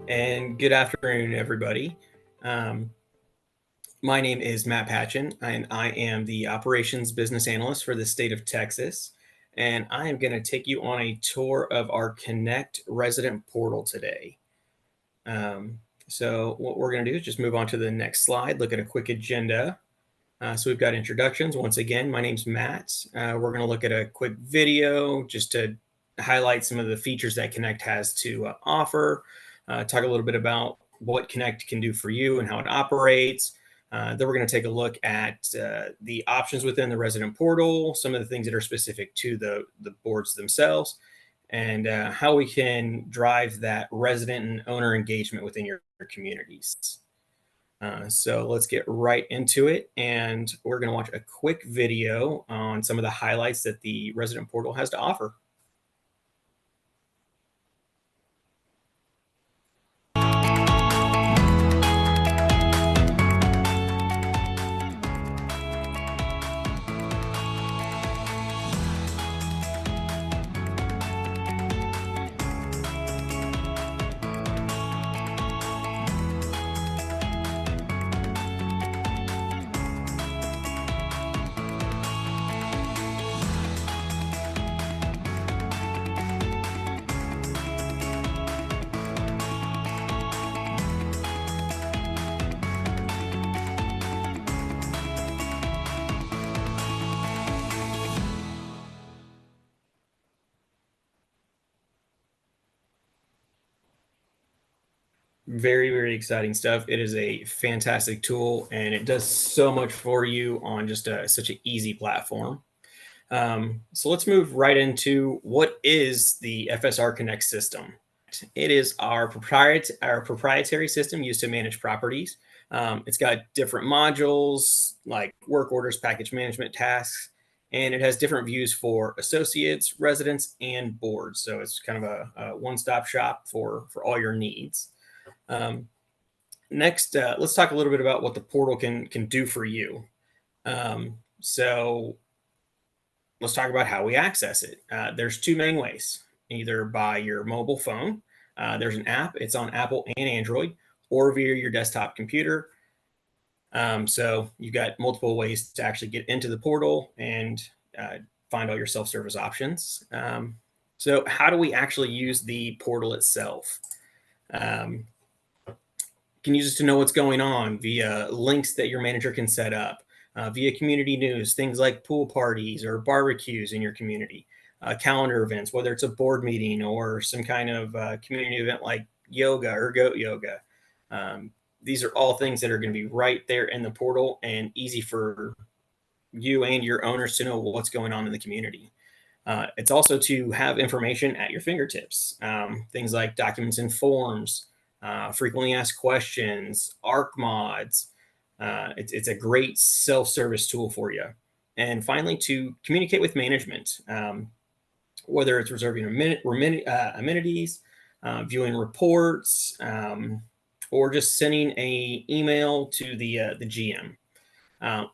And good afternoon, everybody. Um, my name is Matt Patchen, and I am the operations business analyst for the state of Texas. And I am going to take you on a tour of our Connect resident portal today. So, what we're going to do is just move on to the next slide, look at a quick agenda. So, we've got introductions. Once again, my name's Matt. We're going to look at a quick video just to highlight some of the features that Connect has to offer, talk a little bit about what Connect can do for you and how it operates. Then we're going to take a look at the options within the resident portal, some of the things that are specific to the boards themselves, and how we can drive that resident and owner engagement within your communities. So let's get right into it. And we're going to watch a quick video on some of the highlights that the resident portal has to offer. Very, very exciting stuff. It is a fantastic tool and it does so much for you on just such an easy platform. So let's move right into what is the FSR Connect system. It is our proprietary system used to manage properties. It's got different modules like work orders, package management tasks, and it has different views for associates, residents, and boards. So it's kind of a one-stop shop for all your needs. Um, Next, let's talk a little bit about what the portal can do for you. So let's talk about how we access it. There's two main ways: either by your mobile phone. There's an app. It's on Apple and Android, or via your desktop computer. So you've got multiple ways to actually get into the portal and find all your self-service options. So how do we actually use the portal itself? Um, can use this to know what's going on via links that your manager can set up, via community news, things like pool parties or barbecues in your community, calendar events, whether it's a board meeting or some kind of community event like yoga or goat yoga. Um, these are all things that are going to be right there in the portal and easy for you and your owners to know what's going on in the community. It's also to have information at your fingertips, things like documents and forms, frequently asked questions, ARC mods. It's a great self-service tool for you. And finally, to communicate with management, whether it's reserving amenities, viewing reports, or just sending a email to the GM.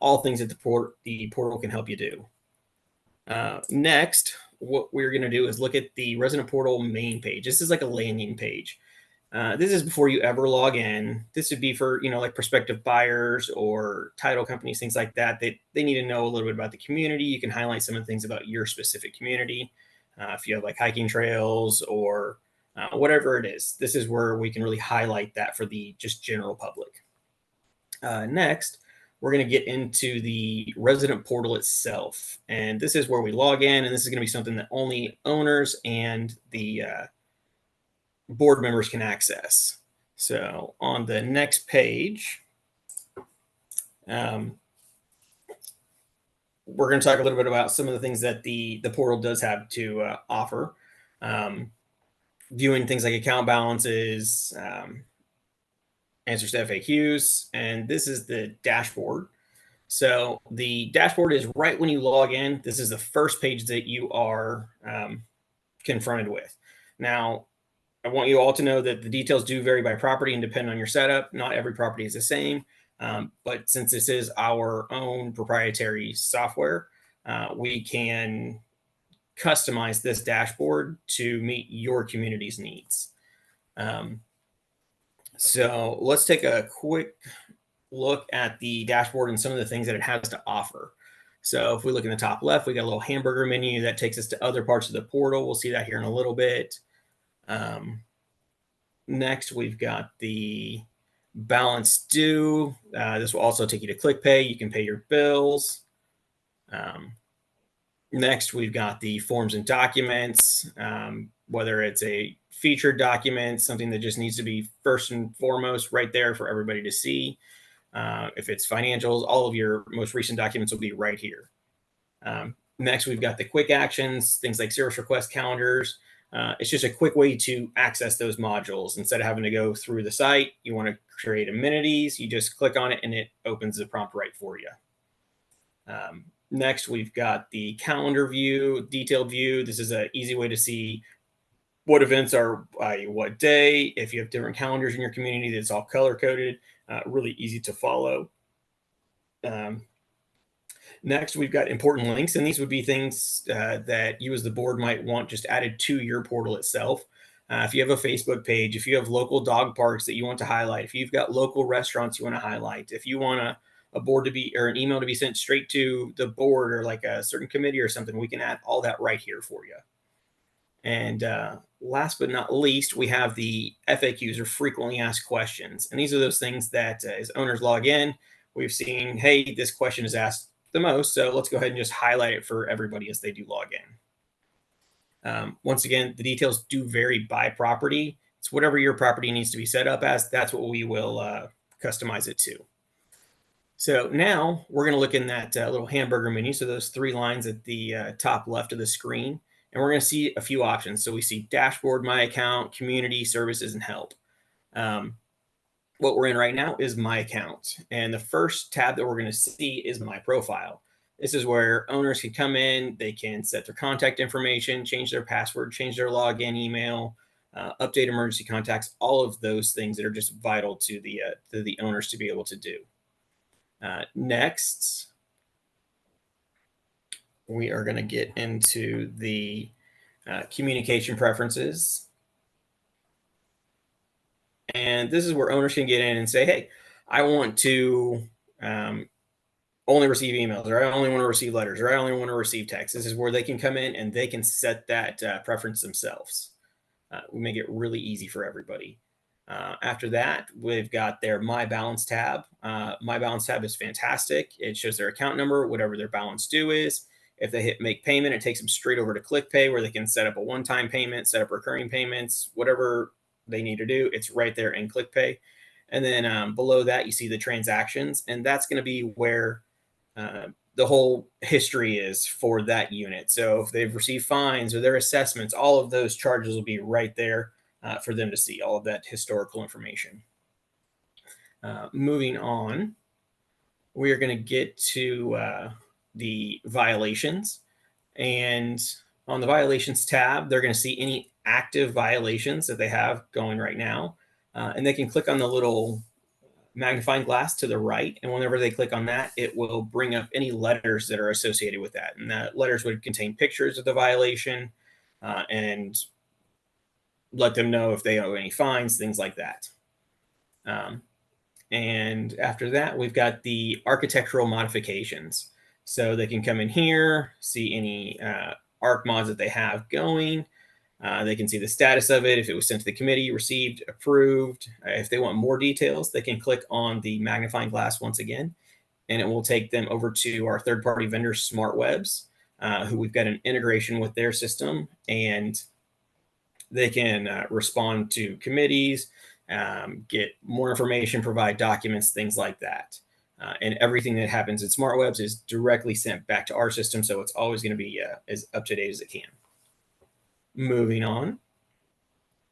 All things that the portal can help you do. Next, what we're going to do is look at the resident portal main page. This is like a landing page. This is before you ever log in. This would be for, like prospective buyers or title companies, things like that. They need to know a little bit about the community. You can highlight some of the things about your specific community. If you have like hiking trails or whatever it is, this is where we can really highlight that for the just general public. Next, we're going to get into the resident portal itself. And this is where we log in, and this is going to be something that only owners and the board members can access. So on the next page, we're going to talk a little bit about some of the things that the portal does have to offer. Viewing things like account balances, answers to FAQs, and this is the dashboard. So the dashboard is right when you log in. This is the first page that you are confronted with. Now, I want you all to know that the details do vary by property and depend on your setup. Not every property is the same. But since this is our own proprietary software, we can customize this dashboard to meet your community's needs. So let's take a quick look at the dashboard and some of the things that it has to offer. So if we look in the top left, we got a little hamburger menu that takes us to other parts of the portal. We'll see that here in a little bit. Next, we've got the balance due. This will also take you to ClickPay. You can pay your bills. Next, we've got the forms and documents, whether it's a featured document, something that just needs to be first and foremost right there for everybody to see. If it's financials, all of your most recent documents will be right here. Next, we've got the quick actions, things like service request calendars. It's just a quick way to access those modules. Instead of having to go through the site, you want to create amenities, you just click on it and it opens the prompt right for you. Next, we've got the calendar view, detailed view. This is an easy way to see what events are by what day. If you have different calendars in your community, that's all color coded, really easy to follow. Next, we've got important links, and these would be things that you as the board might want just added to your portal itself. If you have a Facebook page, if you have local dog parks that you want to highlight, if you've got local restaurants you want to highlight, if you want a board to be, or an email to be sent straight to the board or like a certain committee or something, we can add all that right here for you. And last but not least, we have the FAQs, or frequently asked questions. And these are those things that as owners log in, we've seen, hey, this question is asked the most, so let's go ahead and just highlight it for everybody as they do log in. Once again, the details do vary by property. It's whatever your property needs to be set up as, that's what we will customize it to. So now we're going to look in that little hamburger menu. So those three lines at the top left of the screen, and we're going to see a few options. So we see dashboard, my account, community, services, and help. What we're in right now is my account. And the first tab that we're going to see is my profile. This is where owners can come in, they can set their contact information, change their password, change their login email, update emergency contacts, all of those things that are just vital to the owners to be able to do. Next, we are going to get into the communication preferences. And this is where owners can get in and say, hey, I want to only receive emails, or I only want to receive letters, or I only want to receive text. This is where they can come in and they can set that preference themselves. We make it really easy for everybody. After that, we've got their My Balance tab. My Balance tab is fantastic. It shows their account number, whatever their balance due is. If they hit Make Payment, it takes them straight over to ClickPay, where they can set up a one-time payment, set up recurring payments, whatever they need to do. It's right there in ClickPay. And then below that, you see the transactions, and that's going to be where the whole history is for that unit. So if they've received fines or their assessments, all of those charges will be right there for them to see, all of that historical information. Moving on, we are going to get to the violations. And on the violations tab, they're going to see any active violations that they have going right now. And they can click on the little magnifying glass to the right. And whenever they click on that, it will bring up any letters that are associated with that. And that letters would contain pictures of the violation and let them know if they owe any fines, things like that. And after that, we've got the architectural modifications. So they can come in here, see any ARC mods that they have going. They can see the status of it, if it was sent to the committee, received, approved. If they want more details, they can click on the magnifying glass once again, and it will take them over to our third-party vendor, SmartWebs, who we've got an integration with their system, and they can respond to committees, get more information, provide documents, things like that. And everything that happens at SmartWebs is directly sent back to our system, so it's always going to be as up-to-date as it can. Moving on,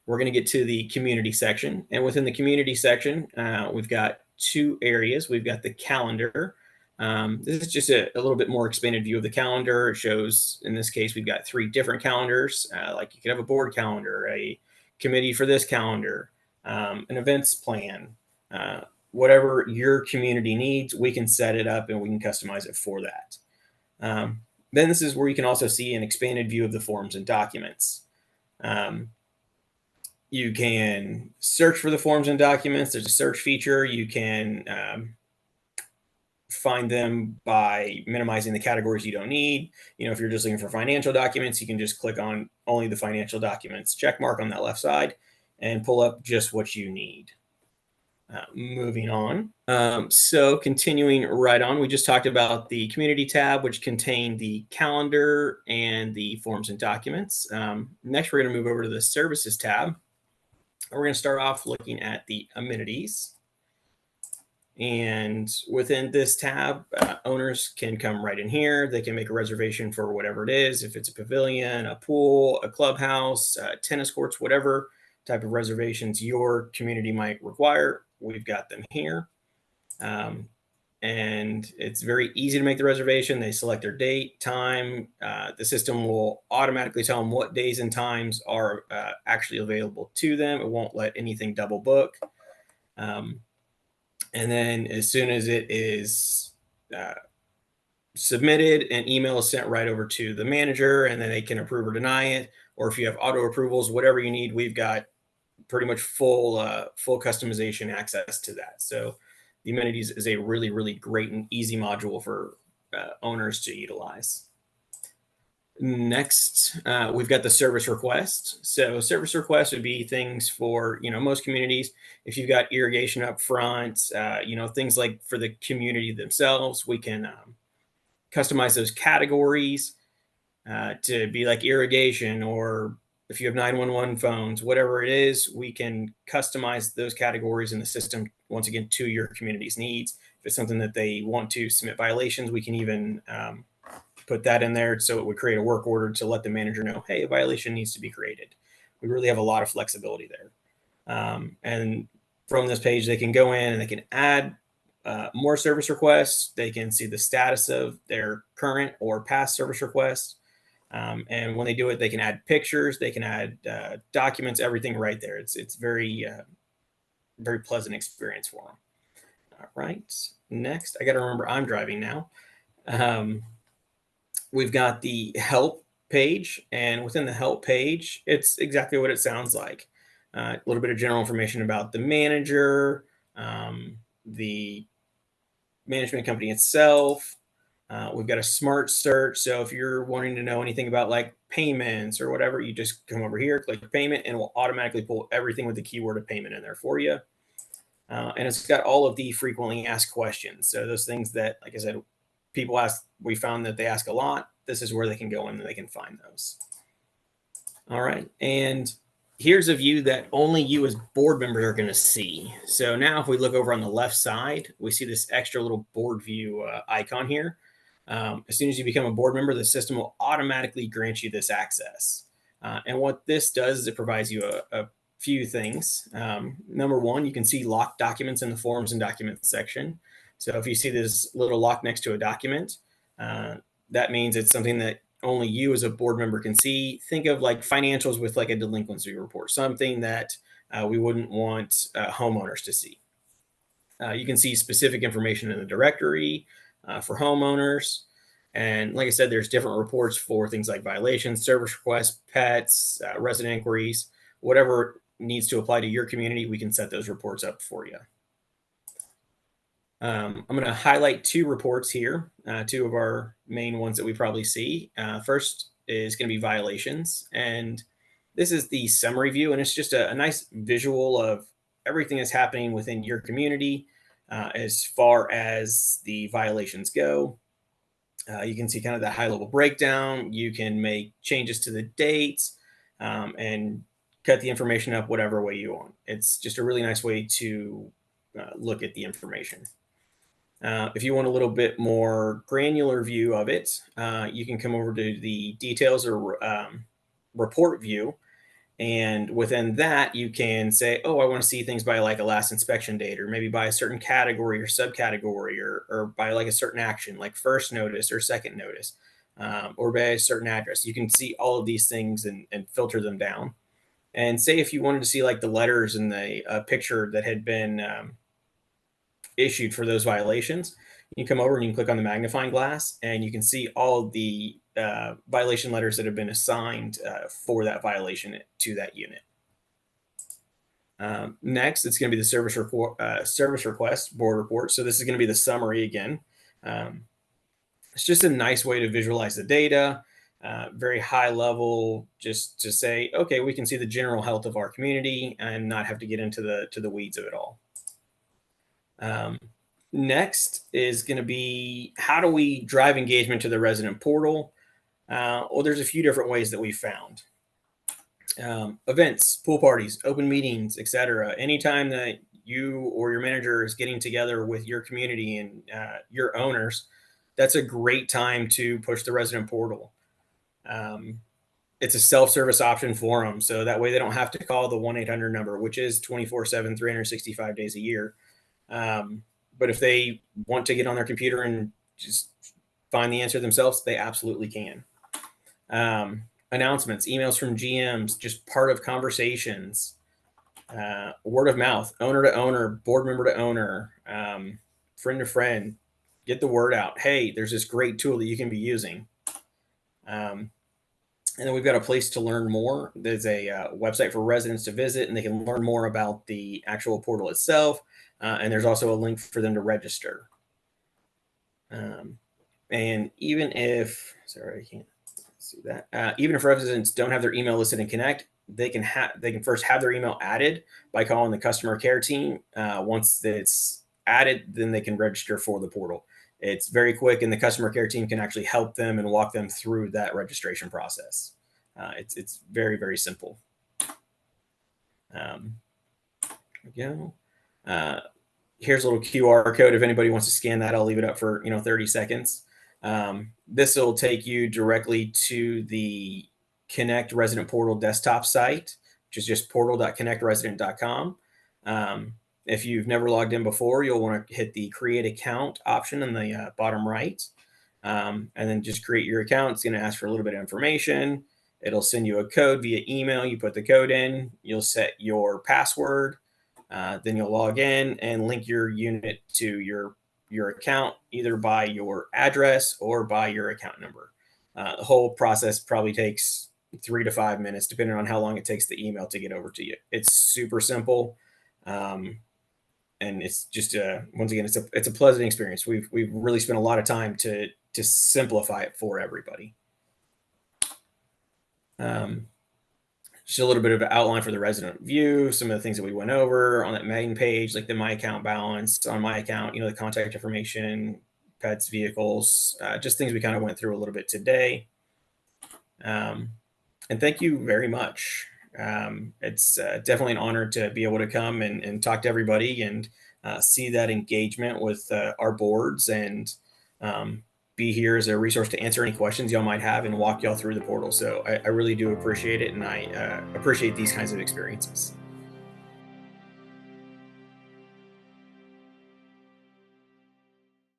we're going to get to the community section. And within the community section, we've got two areas. We've got the calendar. This is just a little bit more expanded view of the calendar. It shows, in this case, we've got 3 different calendars. Like you could have a board calendar, a committee for this calendar, an events plan, whatever your community needs, we can set it up and we can customize it for that. Then this is where you can also see an expanded view of the forms and documents. You can search for the forms and documents. There's a search feature. You can find them by minimizing the categories you don't need. If you're just looking for financial documents, you can just click on only the financial documents check mark on that left side and pull up just what you need. Moving on. So continuing right on, we just talked about the community tab, which contained the calendar and the forms and documents. Next, we're going to move over to the services tab. We're going to start off looking at the amenities. And within this tab, owners can come right in here. They can make a reservation for whatever it is. If it's a pavilion, a pool, a clubhouse, tennis courts, whatever type of reservations your community might require, we've got them here. And it's very easy to make the reservation. They select their date, time. The system will automatically tell them what days and times are actually available to them. It won't let anything double book. And then as soon as it is submitted, an email is sent right over to the manager, and then they can approve or deny it. Or if you have auto approvals, whatever you need, we've got pretty much full customization access to that. So the amenities is a really, really great and easy module for owners to utilize. Next, we've got the service request. So service requests would be things for, most communities. If you've got irrigation up front, things like for the community themselves, we can customize those categories to be like irrigation, or if you have 911 phones, whatever it is, we can customize those categories in the system, once again, to your community's needs. If it's something that they want to submit violations, we can even put that in there, so it would create a work order to let the manager know, hey, a violation needs to be created. We really have a lot of flexibility there. And from this page, they can go in and they can add more service requests. They can see the status of their current or past service requests. And when they do it, they can add pictures, they can add documents, everything right there. It's very, very pleasant experience for them. All right. Next, I got to remember I'm driving now. We've got the help page, and within the help page, it's exactly what it sounds like. A little bit of general information about the manager, the management company itself. We've got a smart search. So if you're wanting to know anything about like payments or whatever, you just come over here, click payment, and it will automatically pull everything with the keyword of payment in there for you. And it's got all of the frequently asked questions. So those things that, like I said, people ask, we found that they ask a lot. This is where they can go in and they can find those. All right. And here's a view that only you as board members are going to see. So now if we look over on the left side, we see this extra little board view icon here. As soon as you become a board member, the system will automatically grant you this access. And what this does is it provides you a few things. Number one, you can see locked documents in the forms and documents section. So if you see this little lock next to a document, that means it's something that only you as a board member can see. Think of like financials with like a delinquency report, something that we wouldn't want homeowners to see. You can see specific information in the directory for homeowners. And like I said, there's different reports for things like violations, service requests, pets, resident inquiries, whatever needs to apply to your community, we can set those reports up for you. I'm going to highlight two reports here, two of our main ones that we probably see. First is going to be violations. And this is the summary view, and it's just a nice visual of everything that's happening within your community as far as the violations go. You can see kind of that high level breakdown. You can make changes to the dates and cut the information up whatever way you want. It's just a really nice way to look at the information. If you want a little bit more granular view of it, you can come over to the details or report view. And within that, you can say, oh, I want to see things by like a last inspection date, or maybe by a certain category or subcategory, or by like a certain action, like first notice or second notice, or by a certain address. You can see all of these things and filter them down. And say if you wanted to see like the letters in the picture that had been issued for those violations, you can come over and you can click on the magnifying glass, and you can see all of the violation letters that have been assigned for that violation to that unit. Next, it's going to be the service request board report. So this is going to be the summary again. Um, it's just a nice way to visualize the data, very high level, just to say, okay, we can see the general health of our community and not have to get into the weeds of it all. Um, Next is going to be how do we drive engagement to the resident portal? Well, there's a few different ways that we found. Events, pool parties, open meetings, etc. Anytime that you or your manager is getting together with your community and your owners, that's a great time to push the resident portal. Um, it's a self-service option for them, so that way they don't have to call the 1-800 number, which is 24/7, 365 days a year. Um, but if they want to get on their computer and just find the answer themselves, they absolutely can. Announcements, emails from GMs, just part of conversations, word of mouth, owner to owner, board member to owner, friend to friend. Get the word out. Hey, there's this great tool that you can be using. And then we've got a place to learn more. There's a website for residents to visit, and they can learn more about the actual portal itself. And there's also a link for them to register. And even if, sorry, I can't see that. Even if residents don't have their email listed in Connect, they can first have their email added by calling the customer care team. Once it's added, then they can register for the portal. It's very quick, and the customer care team can actually help them and walk them through that registration process. It's very, very simple. Again, here's a little QR code. If anybody wants to scan that, I'll leave it up for 30 seconds. This will take you directly to the Connect Resident Portal desktop site, which is just portal.connectresident.com. If you've never logged in before, you'll want to hit the create account option in the bottom right, and then just create your account. It's going to ask for a little bit of information. It'll send you a code via email. You put the code in, you'll set your password, then you'll log in and link your unit to your account, either by your address or by your account number. The whole process probably takes 3 to 5 minutes, depending on how long it takes the email to get over to you. It's super simple. And it's just once again, it's a pleasant experience. We've really spent a lot of time to simplify it for everybody. Just a little bit of an outline for the resident view, some of the things that we went over on that main page, like the my account balance on my account, the contact information, pets, vehicles, just things we kind of went through a little bit today. And thank you very much. It's definitely an honor to be able to come and talk to everybody and see that engagement with our boards and be here as a resource to answer any questions y'all might have and walk y'all through the portal. So I really do appreciate it, and I appreciate these kinds of experiences.